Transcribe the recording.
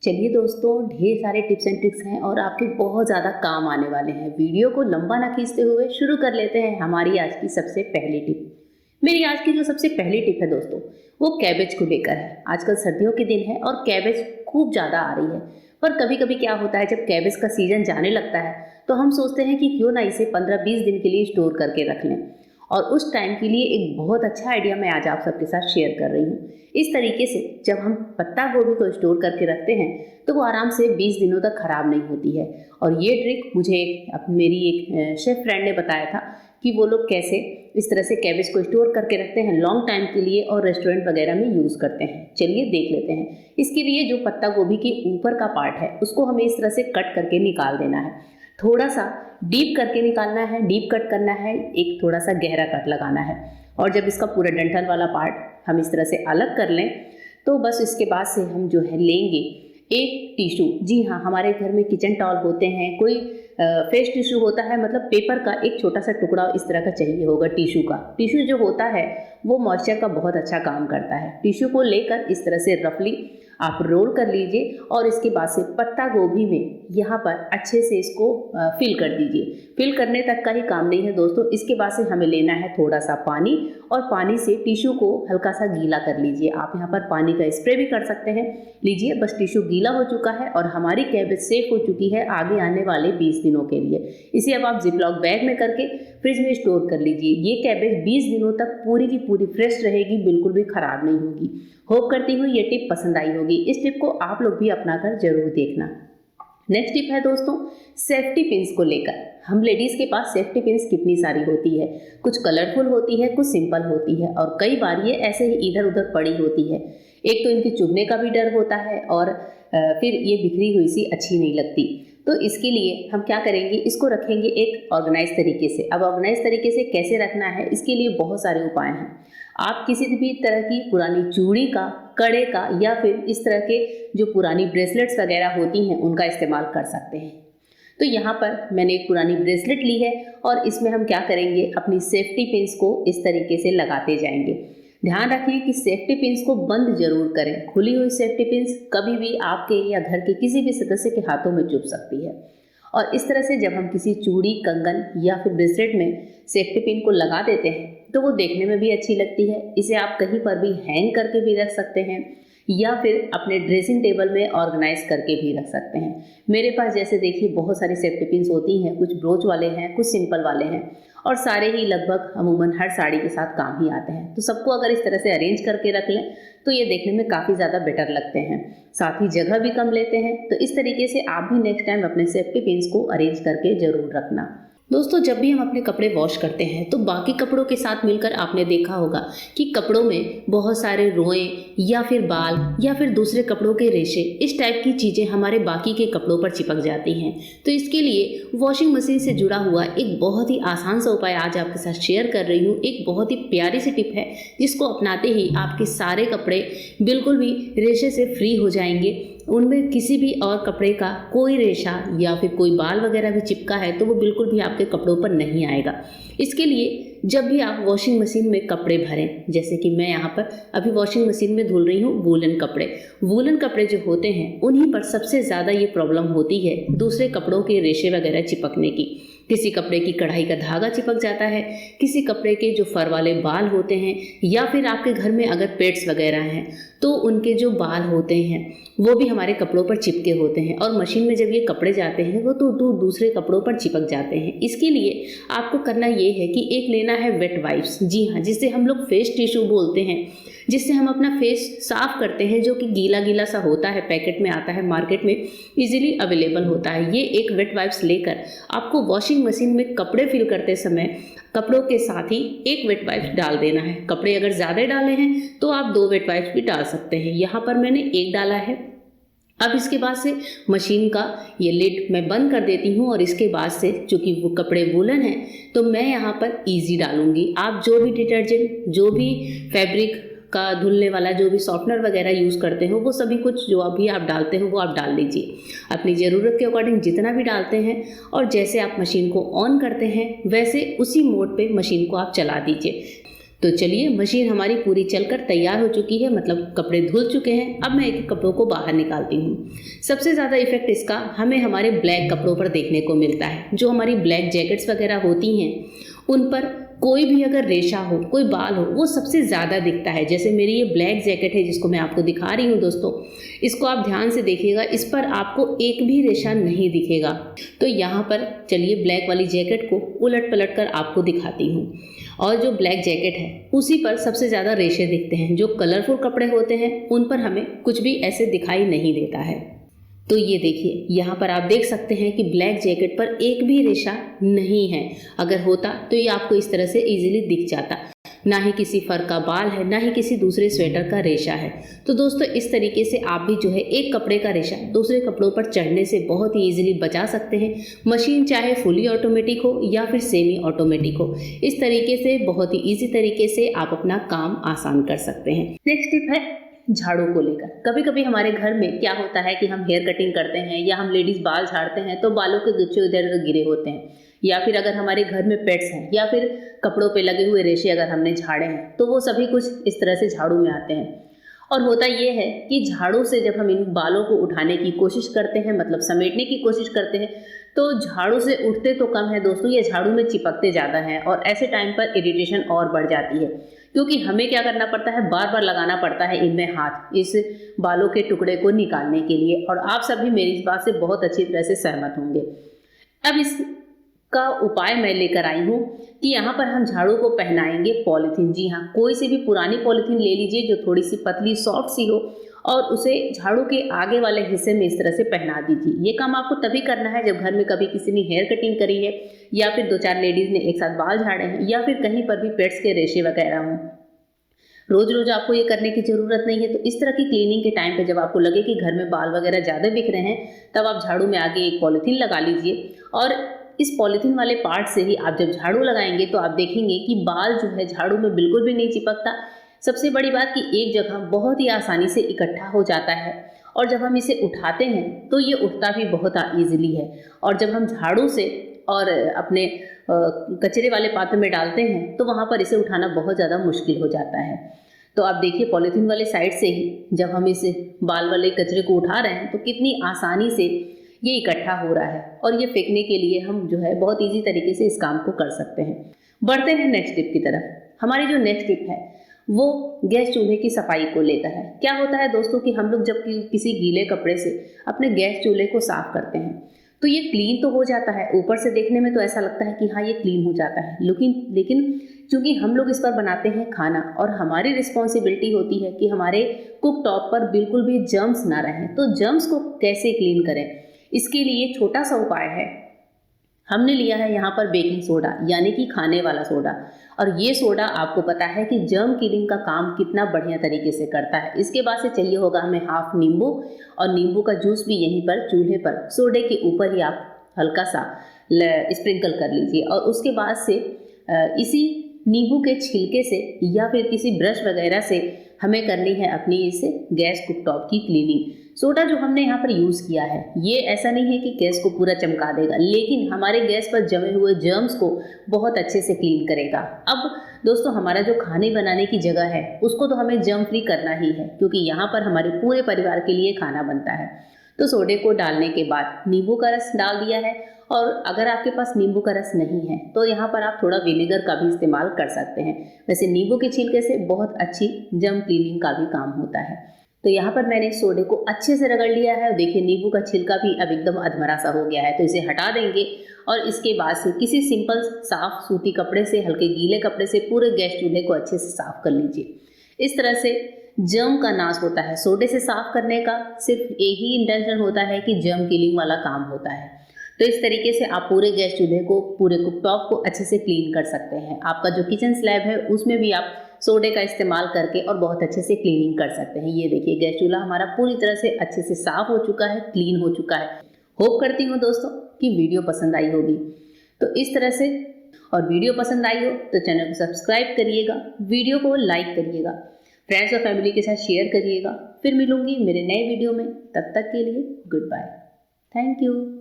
चलिए दोस्तों, ढेर सारे टिप्स एंड ट्रिक्स हैं और आपके बहुत ज़्यादा काम आने वाले हैं। वीडियो को लंबा ना खींचते हुए शुरू कर लेते हैं हमारी आज की सबसे पहली टिप। मेरी आज की जो सबसे पहली टिप है दोस्तों, वो कैबेज को लेकर है। आजकल सर्दियों के दिन है और कैबेज खूब ज़्यादा आ रही है। पर कभी कभी क्या होता है, जब कैबेज का सीजन जाने लगता है तो हम सोचते हैं कि क्यों ना इसे 15-20 दिन के लिए स्टोर करके रख लें। और उस टाइम के लिए एक बहुत अच्छा आइडिया मैं आज आप सबके साथ शेयर कर रही हूँ। इस तरीके से जब हम पत्ता गोभी को स्टोर करके रखते हैं तो वो आराम से 20 दिनों तक ख़राब नहीं होती है। और ये ट्रिक मुझे मेरी एक शेफ फ्रेंड ने बताया था कि वो लोग कैसे इस तरह से कैबेज को स्टोर करके रखते हैं लॉन्ग टाइम के लिए और रेस्टोरेंट वगैरह में यूज़ करते हैं। चलिए देख लेते हैं। इसके लिए जो पत्ता गोभी के ऊपर का पार्ट है उसको हमें इस तरह से कट करके निकाल देना है। थोड़ा सा डीप करके निकालना है, डीप कट करना है, एक थोड़ा सा गहरा कट लगाना है। और जब इसका पूरा डंठल वाला पार्ट हम इस तरह से अलग कर लें तो बस इसके बाद से हम जो है लेंगे एक टिश्यू। जी हाँ, हमारे घर में किचन टॉवल होते हैं, कोई फ्रेश टिश्यू होता है, मतलब पेपर का एक छोटा सा टुकड़ा इस तरह का चाहिए होगा टिश्यू का। टिश्यू जो होता है वो मॉइस्चर का बहुत अच्छा काम करता है। टिश्यू को लेकर इस तरह से रफली आप रोल कर लीजिए और इसके बाद से पत्ता गोभी में यहाँ पर अच्छे से इसको फिल कर दीजिए। फिल करने तक का ही काम नहीं है दोस्तों। इसके बाद से हमें लेना है थोड़ा सा पानी और पानी से टिश्यू को हल्का सा गीला कर लीजिए। आप यहाँ पर पानी का स्प्रे भी कर सकते हैं। लीजिए, बस टिश्यू गीला हो चुका है और हमारी कैबेज सेफ हो चुकी है आगे आने वाले 20 दिनों के लिए। इसे अब आप जिपलॉक बैग में करके फ्रिज में स्टोर कर लीजिए। ये कैबेज 20 दिनों तक पूरी की पूरी फ्रेश रहेगी, बिल्कुल भी खराब नहीं होगी। होप करती हूँ ये टिप पसंद आई होगी। इस टिप को आप लोग भी अपना कर जरूर देखना। नेक्स्ट टिप है दोस्तों, सेफ्टी पिंस को लेकर। हम लेडीज़ के पास सेफ्टी पिंस कितनी सारी होती है, कुछ कलरफुल होती है, कुछ सिंपल होती है और कई बार ये ऐसे ही इधर उधर पड़ी होती है। एक तो इनके चुभने का भी डर होता है और फिर ये बिखरी हुई सी अच्छी नहीं लगती। तो इसके लिए हम क्या करेंगे, इसको रखेंगे एक ऑर्गेनाइज तरीके से। अब ऑर्गेनाइज तरीके से कैसे रखना है, इसके लिए बहुत सारे उपाय हैं। आप किसी भी तरह की पुरानी चूड़ी का, कड़े का या फिर इस तरह के जो पुरानी ब्रेसलेट्स वगैरह होती हैं उनका इस्तेमाल कर सकते हैं। तो यहाँ पर मैंने एक पुरानी ब्रेसलेट ली है और इसमें हम क्या करेंगे, अपनी सेफ्टी पिंस को इस तरीके से लगाते जाएंगे। ध्यान रखें कि सेफ्टी पिंस को बंद जरूर करें। खुली हुई सेफ्टी पिंस कभी भी आपके या घर के किसी भी सदस्य के हाथों में चुभ सकती है। और इस तरह से जब हम किसी चूड़ी, कंगन या फिर ब्रेसलेट में सेफ्टी पिन को लगा देते हैं तो वो देखने में भी अच्छी लगती है। इसे आप कहीं पर भी हैंग करके भी रख सकते हैं या फिर अपने ड्रेसिंग टेबल में ऑर्गेनाइज करके भी रख सकते हैं। मेरे पास जैसे देखिए बहुत सारी सेफ्टी पिन्स होती हैं, कुछ ब्रोच वाले हैं, कुछ सिंपल वाले हैं और सारे ही लगभग अमूमन हर साड़ी के साथ काम ही आते हैं। तो सबको अगर इस तरह से अरेंज करके रख लें तो ये देखने में काफ़ी ज़्यादा बेटर लगते हैं, साथ ही जगह भी कम लेते हैं। तो इस तरीके से आप भी नेक्स्ट टाइम अपने सेफ्टी पिन्स को अरेंज करके ज़रूर रखना। दोस्तों, जब भी हम अपने कपड़े वॉश करते हैं तो बाकी कपड़ों के साथ मिलकर आपने देखा होगा कि कपड़ों में बहुत सारे रोएं या फिर बाल या फिर दूसरे कपड़ों के रेशे, इस टाइप की चीज़ें हमारे बाकी के कपड़ों पर चिपक जाती हैं। तो इसके लिए वॉशिंग मशीन से जुड़ा हुआ एक बहुत ही आसान सा उपाय आज आपके साथ शेयर कर रही हूँ। एक बहुत ही प्यारी सी टिप है जिसको अपनाते ही आपके सारे कपड़े बिल्कुल भी रेशे से फ्री हो जाएंगे। उनमें किसी भी और कपड़े का कोई रेशा या फिर कोई बाल वगैरह भी चिपका है तो वो बिल्कुल भी आपके कपड़ों पर नहीं आएगा। इसके लिए जब भी आप वॉशिंग मशीन में कपड़े भरें, जैसे कि मैं यहाँ पर अभी वॉशिंग मशीन में धुल रही हूँ वूलन कपड़े। वूलन कपड़े जो होते हैं उन्हीं पर सबसे ज़्यादा ये प्रॉब्लम होती है दूसरे कपड़ों के रेशे वगैरह चिपकने की। किसी कपड़े की कढ़ाई का धागा चिपक जाता है, किसी कपड़े के जो फर वाले बाल होते हैं या फिर आपके घर में अगर पेट्स वगैरह हैं तो उनके जो बाल होते हैं वो भी हमारे कपड़ों पर चिपके होते हैं और मशीन में जब ये कपड़े जाते हैं वो तो दूसरे कपड़ों पर चिपक जाते हैं। इसके लिए आपको करना ये है कि एक लेना है वेट वाइप्स। जी हाँ, जिसे हम लोग फेस टिश्यू बोलते हैं, जिससे हम अपना फेस साफ करते हैं, जो कि गीला गीला सा होता है, पैकेट में आता है, मार्केट में इजीली अवेलेबल होता है। ये एक वेट वाइप्स लेकर आपको वॉशिंग मशीन में कपड़े फिल करते समय कपड़ों के साथ ही एक वेट वाइप्स डाल देना है। कपड़े अगर ज़्यादा डाले हैं तो आप 2 वेट वाइप्स भी डाल सकते हैं। यहाँ पर मैंने 1 डाला है। अब इसके बाद से मशीन का ये लिड मैं बंद कर देती हूँ और इसके बाद से चूँकि वो कपड़े वूलन हैं तो मैं यहाँ पर इजी डालूँगी। आप जो भी डिटर्जेंट, जो भी फैब्रिक का धुलने वाला जो भी सॉफ्टनर वगैरह यूज़ करते हो वो सभी कुछ जो अभी आप डालते हो वो आप डाल लीजिए अपनी ज़रूरत के अकॉर्डिंग जितना भी डालते हैं। और जैसे आप मशीन को ऑन करते हैं वैसे उसी मोड पे मशीन को आप चला दीजिए। तो चलिए, मशीन हमारी पूरी चलकर तैयार हो चुकी है, मतलब कपड़े धुल चुके हैं। अब मैं एक कपड़ों को बाहर निकालती हूँ। सबसे ज़्यादा इफेक्ट इसका हमें हमारे ब्लैक कपड़ों पर देखने को मिलता है। जो हमारी ब्लैक जैकेट्स वगैरह होती हैं उन पर कोई भी अगर रेशा हो, कोई बाल हो, वो सबसे ज़्यादा दिखता है। जैसे मेरी ये ब्लैक जैकेट है जिसको मैं आपको दिखा रही हूँ दोस्तों, इसको आप ध्यान से देखिएगा, इस पर आपको एक भी रेशा नहीं दिखेगा। तो यहाँ पर चलिए ब्लैक वाली जैकेट को उलट पलट कर आपको दिखाती हूँ। और जो ब्लैक जैकेट है उसी पर सबसे ज़्यादा रेशे दिखते हैं। जो कलरफुल कपड़े होते हैं उन पर हमें कुछ भी ऐसे दिखाई नहीं देता है। तो ये देखिए, यहाँ पर आप देख सकते हैं कि ब्लैक जैकेट पर एक भी रेशा नहीं है। अगर होता तो ये आपको इस तरह से इजीली दिख जाता। ना ही किसी फर का बाल है, ना ही किसी दूसरे स्वेटर का रेशा है। तो दोस्तों, इस तरीके से आप भी जो है एक कपड़े का रेशा दूसरे कपड़ों पर चढ़ने से बहुत ही इजीली बचा सकते हैं। मशीन चाहे फुली ऑटोमेटिक हो या फिर सेमी ऑटोमेटिक हो, इस तरीके से बहुत ही ईजी तरीके से आप अपना काम आसान कर सकते हैं। नेक्स्ट टिप है झाड़ू को लेकर। कभी कभी हमारे घर में क्या होता है कि हम हेयर कटिंग करते हैं या हम लेडीज बाल झाड़ते हैं तो बालों के गुच्छे इधर उधर गिरे होते हैं, या फिर अगर हमारे घर में पेट्स हैं या फिर कपड़ों पे लगे हुए रेशे अगर हमने झाड़े हैं तो वो सभी कुछ इस तरह से झाड़ू में आते हैं। और होता ये है कि झाड़ू से जब हम इन बालों को उठाने की कोशिश करते हैं, मतलब समेटने की कोशिश करते हैं, तो झाड़ू से उठते तो कम है दोस्तों, ये झाड़ू में चिपकते ज़्यादा हैं। और ऐसे टाइम पर इरिटेशन और बढ़ जाती है, क्योंकि हमें क्या करना पड़ता है, बार बार लगाना पड़ता है इनमें हाथ, इस बालों के टुकड़े को निकालने के लिए। और आप सभी मेरी इस बात से बहुत अच्छी तरह से सहमत होंगे। अब इसका उपाय मैं लेकर आई हूँ कि यहाँ पर हम झाड़ू को पहनाएंगे पॉलीथीन। जी हाँ, कोई सी भी पुरानी पॉलीथीन ले लीजिए जो थोड़ी सी पतली सॉफ्ट सी हो, और उसे झाड़ू के आगे वाले हिस्से में इस तरह से पहना दीजिए। ये काम आपको तभी करना है जब घर में कभी किसी ने हेयर कटिंग करी है, या फिर 2-4 लेडीज ने एक साथ बाल झाड़े हैं, या फिर कहीं पर भी पेट्स के रेशे वगैरह हों। रोज रोज आपको ये करने की जरूरत नहीं है। तो इस तरह की क्लीनिंग के टाइम पे जब आपको लगे कि घर में बाल वगैरह ज़्यादा बिख रहे हैं, तब आप झाड़ू में आगे एक पॉलीथीन लगा लीजिए। और इस पॉलीथीन वाले पार्ट से ही आप जब झाड़ू लगाएंगे तो आप देखेंगे कि बाल जो है झाड़ू में बिल्कुल भी नहीं चिपकता। सबसे बड़ी बात कि एक जगह बहुत ही आसानी से इकट्ठा हो जाता है, और जब हम इसे उठाते हैं तो ये उठता भी बहुत ईजिली है। और जब हम झाड़ू से और अपने कचरे वाले पात्र में डालते हैं तो वहाँ पर इसे उठाना बहुत ज़्यादा मुश्किल हो जाता है। तो आप देखिए, पॉलीथीन वाले साइड से ही जब हम इस बाल वाले कचरे को उठा रहे हैं तो कितनी आसानी से ये इकट्ठा हो रहा है, और ये फेंकने के लिए हम जो है बहुत ईजी तरीके से इस काम को कर सकते हैं। बढ़ते हैं नेक्स्ट टिप की तरफ। हमारी जो नेक्स्ट टिप है वो गैस चूल्हे की सफाई को लेकर है। क्या होता है दोस्तों कि हम लोग जब किसी गीले कपड़े से अपने गैस चूल्हे को साफ करते हैं तो ये क्लीन तो हो जाता है, ऊपर से देखने में तो ऐसा लगता है कि हाँ ये क्लीन हो जाता है, लेकिन क्योंकि हम लोग इस पर बनाते हैं खाना और हमारी रिस्पॉन्सिबिलिटी होती है कि हमारे कुक टॉप पर बिल्कुल भी जर्म्स ना रहें। तो जर्म्स को कैसे क्लीन करें, इसके लिए छोटा सा उपाय है। हमने लिया है यहाँ पर बेकिंग सोडा, यानी कि खाने वाला सोडा। और ये सोडा आपको पता है कि जर्म किलिंग का काम कितना बढ़िया तरीके से करता है। इसके बाद से चाहिए होगा हमें हाफ नींबू, और नींबू का जूस भी यहीं पर चूल्हे पर सोडे के ऊपर ही आप हल्का सा स्प्रिंकल कर लीजिए। और उसके बाद से इसी नींबू के छिलके से या फिर किसी ब्रश वगैरह से हमें करनी है अपनी इस गैस कुकटॉप की क्लीनिंग। सोडा जो हमने यहाँ पर यूज़ किया है ये ऐसा नहीं है कि गैस को पूरा चमका देगा, लेकिन हमारे गैस पर जमे हुए जर्म्स को बहुत अच्छे से क्लीन करेगा। अब दोस्तों, हमारा जो खाने बनाने की जगह है उसको तो हमें जर्म फ्री करना ही है, क्योंकि यहाँ पर हमारे पूरे परिवार के लिए खाना बनता है। तो सोडे को डालने के बाद नींबू का रस डाल दिया है, और अगर आपके पास नींबू का रस नहीं है तो यहाँ पर आप थोड़ा विनेगर का भी इस्तेमाल कर सकते हैं। वैसे नींबू के छिलके से बहुत अच्छी जर्म क्लीनिंग का भी काम होता है। तो यहाँ पर मैंने सोडे को अच्छे से रगड़ लिया है, और देखिए नींबू का छिलका भी अब एकदम अधमरा सा हो गया है। तो इसे हटा देंगे, और इसके बाद से किसी सिंपल साफ सूती कपड़े से, हल्के गीले कपड़े से पूरे गैस चूल्हे को अच्छे से साफ कर लीजिए। इस तरह से जर्म का नाश होता है। सोडे से साफ करने का सिर्फ एक ही इंटेंशन होता है कि जर्म किलिंग वाला काम होता है। तो इस तरीके से आप पूरे गैस चूल्हे को, पूरे कुकटॉप को अच्छे से क्लीन कर सकते हैं। आपका जो किचन स्लैब है उसमें भी आप सोडे का इस्तेमाल करके और बहुत अच्छे से क्लीनिंग कर सकते हैं। ये देखिए, गैस चूल्हा हमारा पूरी तरह से अच्छे से साफ हो चुका है, क्लीन हो चुका है। होप करती हूँ दोस्तों कि वीडियो पसंद आई होगी। तो इस तरह से, और वीडियो पसंद आई हो तो चैनल को सब्सक्राइब करिएगा, वीडियो को लाइक करिएगा, फ्रेंड्स और फैमिली के साथ शेयर करिएगा। फिर मिलूंगी मेरे नए वीडियो में, तब तक के लिए गुड बाय, थैंक यू।